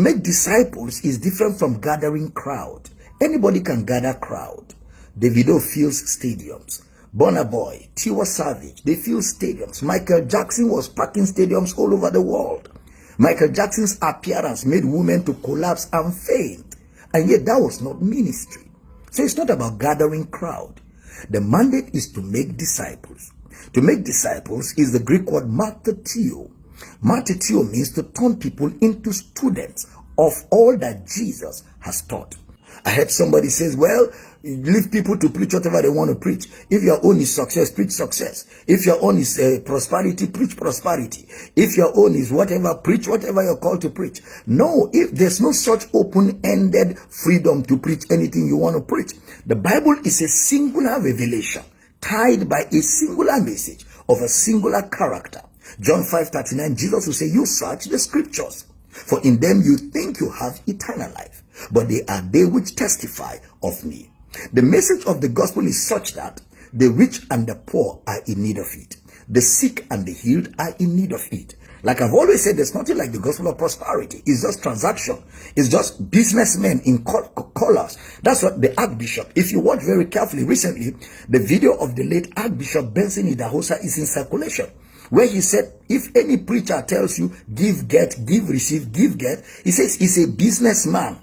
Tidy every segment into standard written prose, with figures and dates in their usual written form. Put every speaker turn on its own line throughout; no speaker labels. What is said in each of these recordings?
make disciples is different from gathering crowd. Anybody can gather crowd. Davido fills stadiums. Burna Boy, Tiwa Savage, they fill stadiums. Michael Jackson was packing stadiums all over the world. Michael Jackson's appearance made women to collapse and faint. And yet that was not ministry. So it's not about gathering crowd. The mandate is to make disciples. To make disciples is the Greek word martetio. Martetio means to turn people into students of all that Jesus has taught. I heard somebody says, well, leave people to preach whatever they want to preach. If your own is success, preach success. If your own is prosperity, preach prosperity. If your own is whatever, preach whatever you're called to preach. No, if there's no such open-ended freedom to preach anything you want to preach. The Bible is a singular revelation tied by a singular message of a singular character. John 5:39, Jesus will say, you search the scriptures, for in them you think you have eternal life, but they are they which testify of me. The message of the gospel is such that the rich and the poor are in need of it. The sick and the healed are in need of it. Like I've always said, there's nothing like the gospel of prosperity. It's just transaction. It's just businessmen in collars. That's what the Archbishop, if you watch very carefully recently, the video of the late Archbishop Benson Idahosa is in circulation, where he said, if any preacher tells you, give, get, give, receive, give, get, he says he's a businessman.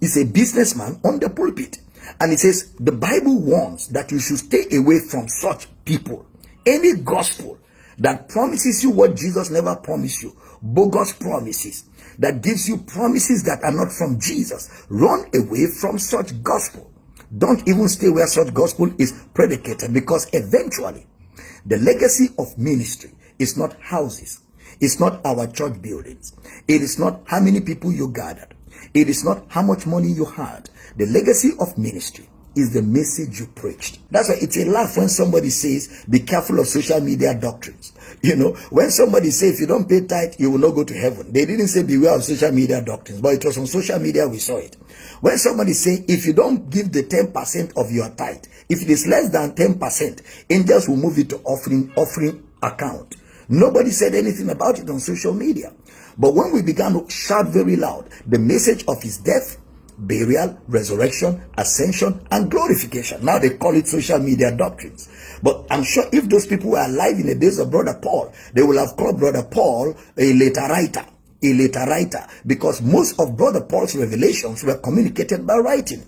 He's a businessman on the pulpit. And he says, the Bible warns that you should stay away from such people. Any gospel that promises you what Jesus never promised you, bogus promises, that gives you promises that are not from Jesus, run away from such gospel. Don't even stay where such gospel is predicated, because eventually the legacy of ministry is not houses. It's not our church buildings. It is not how many people you gathered. It is not how much money you had. The legacy of ministry is the message you preached. That's why it's a laugh when somebody says, be careful of social media doctrines. You know, when somebody says, if you don't pay tithe, you will not go to heaven. They didn't say beware of social media doctrines, but it was on social media we saw it. When somebody say, if you don't give the 10% of your tithe, if it is less than 10%, angels will move it to offering account. Nobody said anything about it on social media. But when we began to shout very loud, the message of his death, burial, resurrection, ascension, and glorification. Now they call it social media doctrines. But I'm sure if those people were alive in the days of Brother Paul, they will have called Brother Paul a later writer, because most of Brother Paul's revelations were communicated by writing.